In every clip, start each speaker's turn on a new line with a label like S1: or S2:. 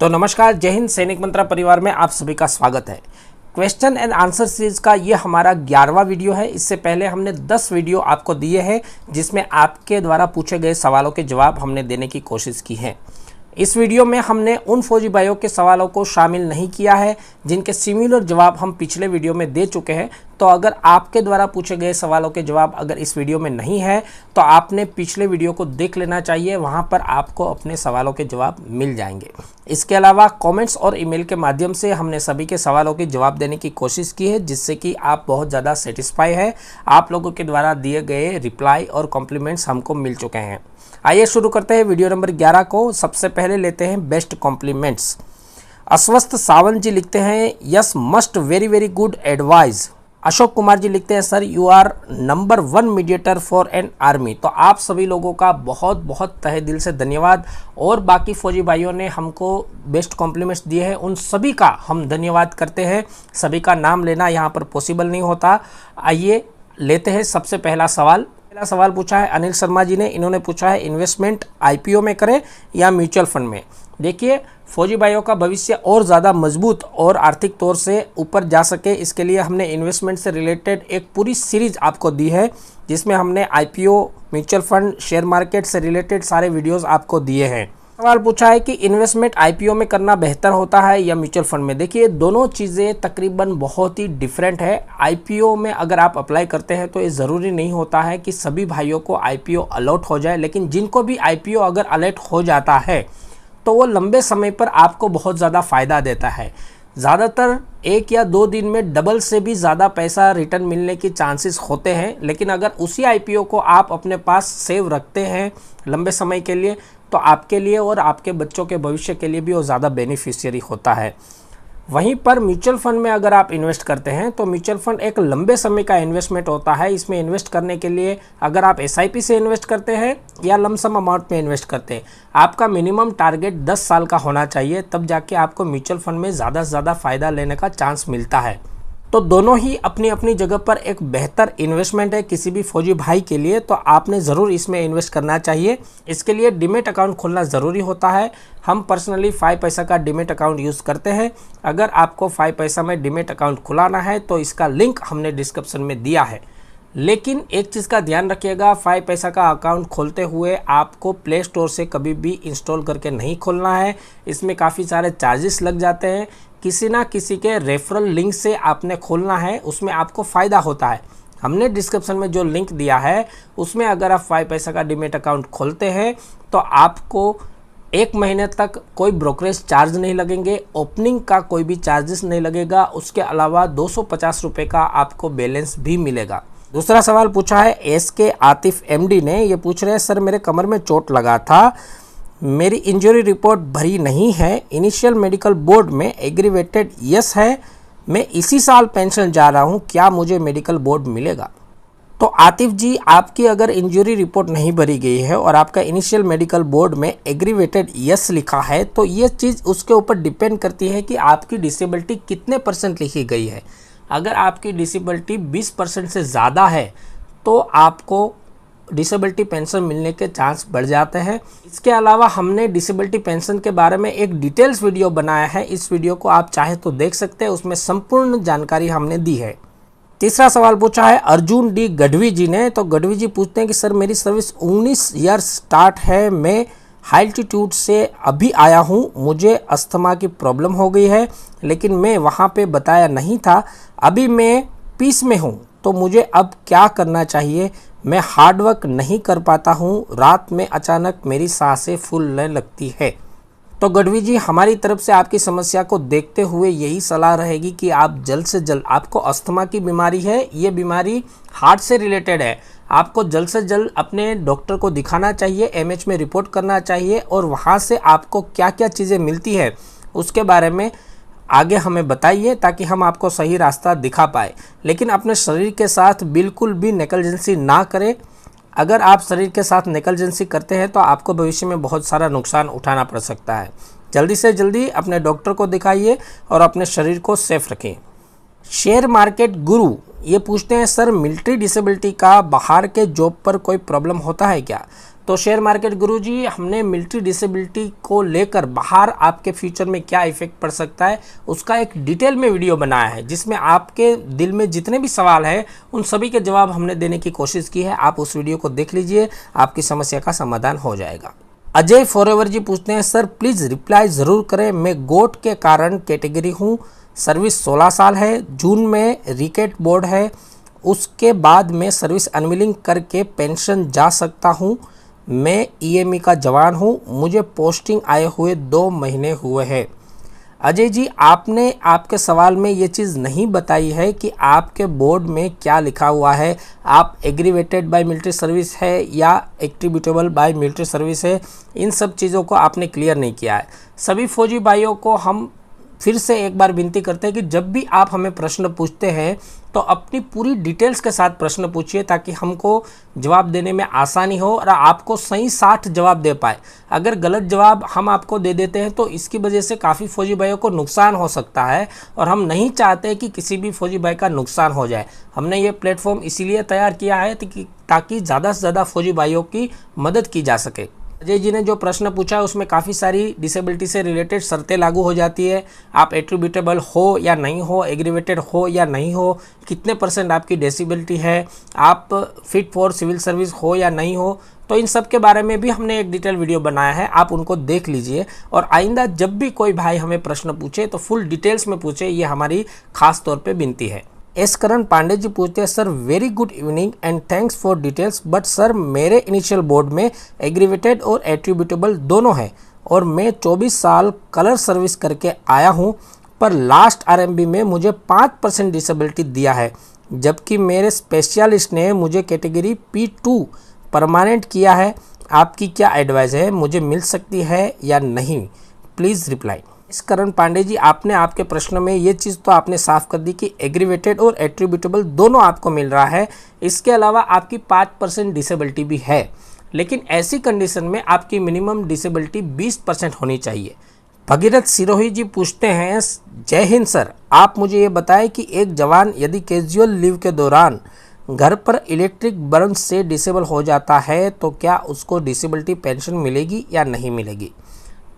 S1: तो नमस्कार, जय हिंद। सैनिक मंत्रा परिवार में आप सभी का स्वागत है। क्वेश्चन एंड आंसर सीरीज का ये हमारा 11वां वीडियो है। इससे पहले हमने 10 वीडियो आपको दिए हैं जिसमें आपके द्वारा पूछे गए सवालों के जवाब हमने देने की कोशिश की है। इस वीडियो में हमने उन फौजी भाइयों के सवालों को शामिल नहीं किया है जिनके सिमिलर जवाब हम पिछले वीडियो में दे चुके हैं। तो अगर आपके द्वारा पूछे गए सवालों के जवाब अगर इस वीडियो में नहीं है तो आपने पिछले वीडियो को देख लेना चाहिए, वहां पर आपको अपने सवालों के जवाब मिल जाएंगे। इसके अलावा कमेंट्स और ईमेल के माध्यम से हमने सभी के सवालों के जवाब देने की कोशिश की है, जिससे कि आप बहुत ज़्यादा सेटिस्फाई है। आप लोगों के द्वारा दिए गए रिप्लाई और कॉम्प्लीमेंट्स हमको मिल चुके हैं। आइए शुरू करते हैं वीडियो नंबर 11 को। सबसे पहले लेते हैं बेस्ट कॉम्प्लीमेंट्स। अस्वस्थ सावंत जी लिखते हैं yes must very very good advice. Ashok Kumar ji लिखते हैं sir you are number 1 mediator for an army. तो आप सभी लोगों का बहुत बहुत तहे दिल से धन्यवाद। और बाकी फौजी भाइयों ने हमको बेस्ट कॉम्प्लीमेंट्स दिए हैं, उन सभी का हम धन्यवाद करते हैं। सभी का नाम लेना यहाँ पर पॉसिबल नहीं होता। आइए लेते हैं सबसे पहला सवाल। पहला सवाल पूछा है अनिल शर्मा जी ने। इन्होंने पूछा है इन्वेस्टमेंट आईपीओ में करें या म्यूचुअल फंड में। देखिए, फौजी भाइयों का भविष्य और ज़्यादा मजबूत और आर्थिक तौर से ऊपर जा सके, इसके लिए हमने इन्वेस्टमेंट से रिलेटेड एक पूरी सीरीज आपको दी है, जिसमें हमने IPO, mutual fund, share market से रिलेटेड सारे वीडियोस आपको दिए हैं। सवाल पूछा है कि इन्वेस्टमेंट आईपीओ में करना बेहतर होता है या म्यूचुअल फंड में। देखिए, दोनों चीज़ें तकरीबन बहुत ही डिफरेंट है। आईपीओ में अगर आप अप्लाई करते हैं तो ये ज़रूरी नहीं होता है कि सभी भाइयों को आईपीओ अलॉट हो जाए, लेकिन जिनको भी आईपीओ अगर अलॉट हो जाता है तो वो लंबे समय पर आपको बहुत ज़्यादा फ़ायदा देता है। ज़्यादातर 1 या 2 दिन में डबल से भी ज़्यादा पैसा रिटर्न मिलने की चांसेस होते हैं, लेकिन अगर उसी आईपीओ को आप अपने पास सेव रखते हैं लंबे समय के लिए तो आपके लिए और आपके बच्चों के भविष्य के लिए भी वो ज़्यादा बेनिफिशियरी होता है। वहीं पर म्यूचुअल फंड में अगर आप इन्वेस्ट करते हैं तो म्यूचुअल फंड एक लंबे समय का इन्वेस्टमेंट होता है। इसमें इन्वेस्ट करने के लिए अगर आप एसआईपी से इन्वेस्ट करते हैं या लमसम अमाउंट में इन्वेस्ट करते हैं, आपका मिनिमम टारगेट 10 साल का होना चाहिए, तब जाके आपको म्यूचुअल फंड में ज़्यादा से ज़्यादा फ़ायदा लेने का चांस मिलता है। तो दोनों ही अपनी अपनी जगह पर एक बेहतर इन्वेस्टमेंट है किसी भी फौजी भाई के लिए, तो आपने ज़रूर इसमें इन्वेस्ट करना चाहिए। इसके लिए डीमैट अकाउंट खोलना ज़रूरी होता है। हम पर्सनली 5 पैसा का डीमैट अकाउंट यूज़ करते हैं। अगर आपको 5 पैसा में डीमैट अकाउंट खुलाना है तो इसका लिंक हमने डिस्क्रिप्शन में दिया है। लेकिन एक चीज़ का ध्यान रखिएगा, 5 पैसा का अकाउंट खोलते हुए आपको प्ले स्टोर से कभी भी इंस्टॉल करके नहीं खोलना है। इसमें काफ़ी सारे चार्जेस लग जाते हैं। किसी ना किसी के रेफरल लिंक से आपने खोलना है, उसमें आपको फ़ायदा होता है। हमने डिस्क्रिप्शन में जो लिंक दिया है उसमें अगर आप 5 पैसा का डीमैट अकाउंट खोलते हैं तो आपको 1 महीने तक कोई ब्रोकरेज चार्ज नहीं लगेंगे, ओपनिंग का कोई भी चार्जेस नहीं लगेगा। उसके अलावा 250 रुपये का आपको बैलेंस भी मिलेगा। दूसरा सवाल पूछा है एसके आतिफ एमडी ने। ये पूछ रहे हैं सर मेरे कमर में चोट लगा था, मेरी इंजरी रिपोर्ट भरी नहीं है, इनिशियल मेडिकल बोर्ड में एग्रीवेटेड यस है, मैं इसी साल पेंशन जा रहा हूँ, क्या मुझे मेडिकल बोर्ड मिलेगा। तो आतिफ जी, आपकी अगर इंजरी रिपोर्ट नहीं भरी गई है और आपका इनिशियल मेडिकल बोर्ड में एग्रीवेटेड यस लिखा है तो ये चीज़ उसके ऊपर डिपेंड करती है कि आपकी डिसेबिलिटी कितने % लिखी गई है। अगर आपकी डिसेबिलिटी 20% से ज़्यादा है तो आपको डिसेबिलिटी पेंशन मिलने के चांस बढ़ जाते हैं। इसके अलावा हमने डिसेबिलिटी पेंशन के बारे में एक डिटेल्स वीडियो बनाया है, इस वीडियो को आप चाहे तो देख सकते हैं, उसमें संपूर्ण जानकारी हमने दी है। तीसरा सवाल पूछा है अर्जुन डी गढ़वी जी ने। तो गढ़वी जी पूछते हैं कि सर मेरी सर्विस 19 ईयर्स स्टार्ट है, मैं हाई एल्टीट्यूड से अभी आया हूँ, मुझे अस्थमा की प्रॉब्लम हो गई है, लेकिन मैं वहाँ पे बताया नहीं था, अभी मैं पीस में हूँ, तो मुझे अब क्या करना चाहिए। मैं हार्डवर्क नहीं कर पाता हूँ, रात में अचानक मेरी सांसें फूलने लगती है। तो गढ़वी जी, हमारी तरफ से आपकी समस्या को देखते हुए यही सलाह रहेगी कि आप जल्द से जल्द, आपको अस्थमा की बीमारी है, ये बीमारी हार्ट से रिलेटेड है, आपको जल्द से जल्द अपने डॉक्टर को दिखाना चाहिए, एमएच में रिपोर्ट करना चाहिए और वहाँ से आपको क्या क्या चीज़ें मिलती है उसके बारे में आगे हमें बताइए ताकि हम आपको सही रास्ता दिखा पाए। लेकिन अपने शरीर के साथ बिल्कुल भी नेगलिजेंसी ना करें। अगर आप शरीर के साथ नेगलिजेंसी करते हैं तो आपको भविष्य में बहुत सारा नुकसान उठाना पड़ सकता है। जल्दी से जल्दी अपने डॉक्टर को दिखाइए और अपने शरीर को सेफ रखें। शेयर मार्केट गुरु ये पूछते हैं सर मिलिट्री डिसेबिलिटी का बाहर के जॉब पर कोई प्रॉब्लम होता है क्या। तो शेयर मार्केट गुरुजी, हमने मिलिट्री डिसेबिलिटी को लेकर बाहर आपके फ्यूचर में क्या इफेक्ट पड़ सकता है उसका एक डिटेल में वीडियो बनाया है, जिसमें आपके दिल में जितने भी सवाल हैं उन सभी के जवाब हमने देने की कोशिश की है। आप उस वीडियो को देख लीजिए, आपकी समस्या का समाधान हो जाएगा। अजय फॉरएवर जी पूछते हैं, सर प्लीज़ रिप्लाई ज़रूर करें, मैं गोट के कारण कैटेगरी हूँ, सर्विस 16 साल है, जून में रिकेट बोर्ड है, उसके बाद मैं सर्विस अनविलिंग करके पेंशन जा सकता हूँ, मैं ईएमई का जवान हूँ, मुझे पोस्टिंग आए हुए 2 महीने हुए हैं। अजय जी, आपने आपके सवाल में ये चीज़ नहीं बताई है कि आपके बोर्ड में क्या लिखा हुआ है, आप एग्रीवेटेड बाय मिलिट्री सर्विस है या एट्रीब्यूटेबल बाय मिलिट्री सर्विस है, इन सब चीज़ों को आपने क्लियर नहीं किया है। सभी फौजी भाइयों को हम फिर से एक बार विनती करते हैं कि जब भी आप हमें प्रश्न पूछते हैं तो अपनी पूरी डिटेल्स के साथ प्रश्न पूछिए, ताकि हमको जवाब देने में आसानी हो और आपको सही 60 जवाब दे पाए। अगर गलत जवाब हम आपको दे देते हैं तो इसकी वजह से काफ़ी फौजी भाइयों को नुकसान हो सकता है, और हम नहीं चाहते कि किसी भी फौजी भाई का नुकसान हो जाए। हमने ये प्लेटफॉर्म इसीलिए तैयार किया है ताकि ज़्यादा से ज़्यादा फौजी भाइयों की मदद की जा सके। अजय जी ने जो प्रश्न पूछा है उसमें काफ़ी सारी डिसेबिलिटी से रिलेटेड शर्तें लागू हो जाती है। आप एट्रीब्यूटेबल हो या नहीं हो, एग्रीवेटेड हो या नहीं हो, कितने % आपकी डिसेबिलिटी है, आप फिट फॉर सिविल सर्विस हो या नहीं हो, तो इन सब के बारे में भी हमने एक डिटेल वीडियो बनाया है, आप उनको देख लीजिए। और आइंदा जब भी कोई भाई हमें प्रश्न पूछे तो फुल डिटेल्स में पूछे, ये हमारी खास तौर पर विनती है। एस करण पांडे जी पूछते हैं, sir very good evening and thanks for details, but sir मेरे इनिशियल बोर्ड में एग्रीवेटेड और एट्रीब्यूटेबल दोनों है और मैं 24 साल कलर सर्विस करके आया हूं, पर लास्ट आरएमबी में मुझे 5% डिसेबिलिटी दिया है, जबकि मेरे स्पेशलिस्ट ने मुझे कैटेगरी P2 परमानेंट किया है। आपकी क्या एडवाइस है, मुझे मिल सकती है या नहीं, प्लीज़ रिप्लाई। इस करण पांडे जी, आपने आपके प्रश्न में ये चीज़ तो आपने साफ कर दी कि एग्रीवेटेड और एट्रीब्यूटेबल दोनों आपको मिल रहा है, इसके अलावा आपकी 5% डिसेबिलिटी भी है, लेकिन ऐसी कंडीशन में आपकी मिनिमम डिसेबिलिटी 20% होनी चाहिए। भगीरथ सिरोही जी पूछते हैं, जय हिंद सर, आप मुझे ये बताएं कि एक जवान यदि कैजुअल लीव के दौरान घर पर इलेक्ट्रिक बर्न से डिसेबल हो जाता है तो क्या उसको डिसेबिलिटी पेंशन मिलेगी या नहीं मिलेगी?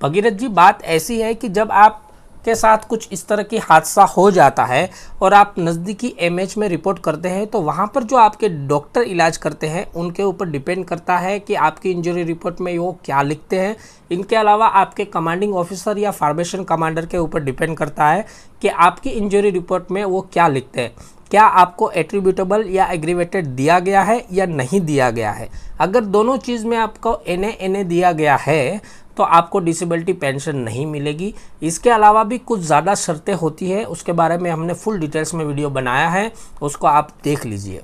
S1: भगीरथ जी, बात ऐसी है कि जब आपके साथ कुछ इस तरह की हादसा हो जाता है और आप नज़दीकी एमएच में रिपोर्ट करते हैं, तो वहाँ पर जो आपके डॉक्टर इलाज करते हैं उनके ऊपर डिपेंड करता है कि आपकी इंजरी रिपोर्ट में वो क्या लिखते हैं। इनके अलावा आपके कमांडिंग ऑफिसर या फॉर्मेशन कमांडर के ऊपर डिपेंड करता है कि आपकी इंजरी रिपोर्ट में वो क्या लिखते हैं, क्या आपको एट्रीब्यूटेबल या एग्रीवेटेड दिया गया है या नहीं दिया गया है। अगर दोनों चीज़ में आपको NA दिया गया है तो आपको डिसेबिलिटी पेंशन नहीं मिलेगी। इसके अलावा भी कुछ ज़्यादा शर्तें होती है, उसके बारे में हमने फुल डिटेल्स में वीडियो बनाया है, उसको आप देख लीजिए।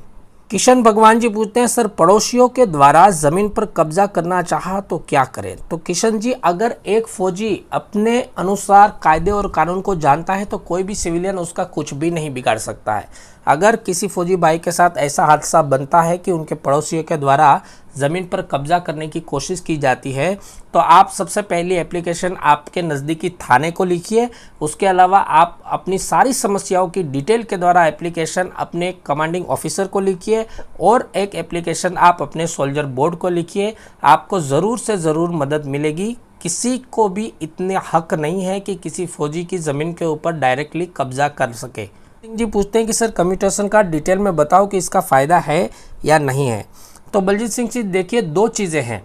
S1: किशन भगवान जी पूछते हैं, सर पड़ोसियों के द्वारा ज़मीन पर कब्जा करना चाहा तो क्या करें? तो किशन जी, अगर एक फौजी अपने अनुसार कायदे और कानून को जानता है तो कोई भी सिविलियन उसका कुछ भी नहीं बिगाड़ सकता है। अगर किसी फौजी भाई के साथ ऐसा हादसा बनता है कि उनके पड़ोसियों के द्वारा ज़मीन पर कब्जा करने की कोशिश की जाती है, तो आप सबसे पहली एप्लीकेशन आपके नज़दीकी थाने को लिखिए। उसके अलावा आप अपनी सारी समस्याओं की डिटेल के द्वारा एप्लीकेशन अपने कमांडिंग ऑफिसर को लिखिए और एक एप्लीकेशन आप अपने सोल्जर बोर्ड को लिखिए। आपको ज़रूर से ज़रूर मदद मिलेगी। किसी को भी इतने हक नहीं है कि किसी फौजी की ज़मीन के ऊपर डायरेक्टली कब्जा कर सके। जी पूछते हैं कि सर कम्यूटेशन का डिटेल में बताओ कि इसका फ़ायदा है या नहीं है। तो बलजीत सिंह जी, देखिए, 2 चीज़ें हैं।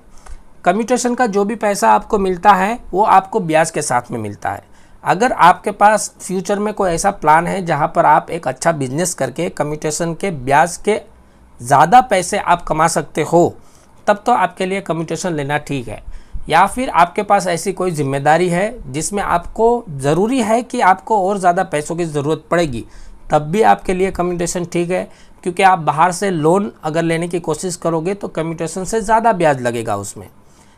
S1: कम्यूटेशन का जो भी पैसा आपको मिलता है वो आपको ब्याज के साथ में मिलता है। अगर आपके पास फ्यूचर में कोई ऐसा प्लान है जहां पर आप एक अच्छा बिजनेस करके कम्यूटेशन के ब्याज के ज़्यादा पैसे आप कमा सकते हो, तब तो आपके लिए कम्यूटेशन लेना ठीक है। या फिर आपके पास ऐसी कोई जिम्मेदारी है जिसमें आपको ज़रूरी है कि आपको और ज़्यादा पैसों की ज़रूरत पड़ेगी, तब भी आपके लिए कम्यूटेशन ठीक है, क्योंकि आप बाहर से लोन अगर लेने की कोशिश करोगे तो कम्यूटेशन से ज़्यादा ब्याज लगेगा उसमें।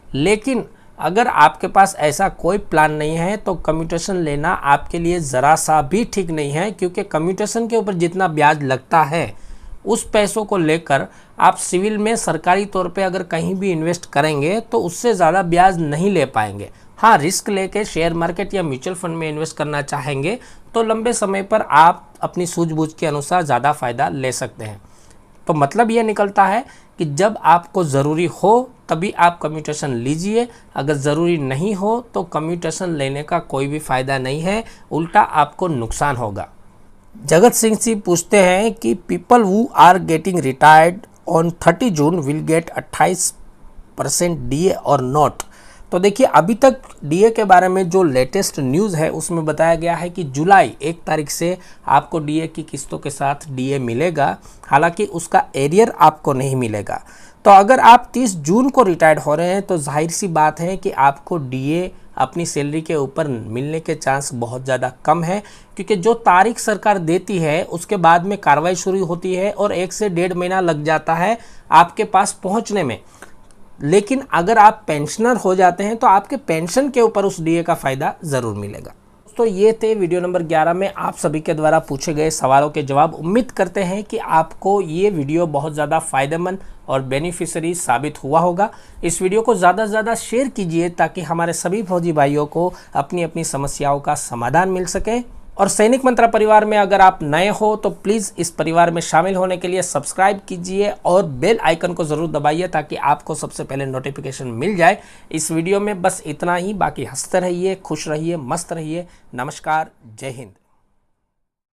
S1: लेकिन अगर आपके पास ऐसा कोई प्लान नहीं है तो कम्यूटेशन लेना आपके लिए ज़रा सा भी ठीक नहीं है, क्योंकि कम्यूटेशन के ऊपर जितना ब्याज लगता है उस पैसों को लेकर आप सिविल में सरकारी तौर पे अगर कहीं भी इन्वेस्ट करेंगे तो उससे ज़्यादा ब्याज नहीं ले पाएंगे। हाँ, रिस्क लेके शेयर मार्केट या म्यूचुअल फंड में इन्वेस्ट करना चाहेंगे तो लंबे समय पर आप अपनी सूझबूझ के अनुसार ज़्यादा फ़ायदा ले सकते हैं। तो मतलब ये निकलता है कि जब आपको ज़रूरी हो तभी आप कम्यूटेशन लीजिए। अगर ज़रूरी नहीं हो तो कम्यूटेशन लेने का कोई भी फ़ायदा नहीं है, उल्टा आपको नुकसान होगा। जगत सिंह जी पूछते हैं कि people who are getting retired on 30 June will get 28% DA or not. तो देखिए, अभी तक डीए के बारे में जो लेटेस्ट न्यूज़ है उसमें बताया गया है कि जुलाई 1 तारीख से आपको डीए की किस्तों के साथ डीए मिलेगा, हालांकि उसका एरियर आपको नहीं मिलेगा। तो अगर आप 30 जून को रिटायर्ड हो रहे हैं तो जाहिर सी बात है कि आपको डीए अपनी सैलरी के ऊपर मिलने के चांस बहुत ज़्यादा कम है, क्योंकि जो तारीख सरकार देती है उसके बाद में कार्रवाई शुरू होती है और 1 से 1.5 महीना लग जाता है आपके पास पहुंचने में। लेकिन अगर आप पेंशनर हो जाते हैं तो आपके पेंशन के ऊपर उस डीए का फ़ायदा ज़रूर मिलेगा। तो ये थे वीडियो नंबर 11 में आप सभी के द्वारा पूछे गए सवालों के जवाब। उम्मीद करते हैं कि आपको ये वीडियो बहुत ज़्यादा फ़ायदेमंद और बेनिफिशियरी साबित हुआ होगा। इस वीडियो को ज़्यादा से ज़्यादा शेयर कीजिए ताकि हमारे सभी फौजी भाइयों को अपनी अपनी समस्याओं का समाधान मिल सके। और सैनिक मंत्रा परिवार में अगर आप नए हो तो प्लीज़ इस परिवार में शामिल होने के लिए सब्सक्राइब कीजिए और बेल आइकन को ज़रूर दबाइए ताकि आपको सबसे पहले नोटिफिकेशन मिल जाए। इस वीडियो में बस इतना ही, बाकी हंसते रहिए, खुश रहिए, मस्त रहिए। नमस्कार, जय हिंद।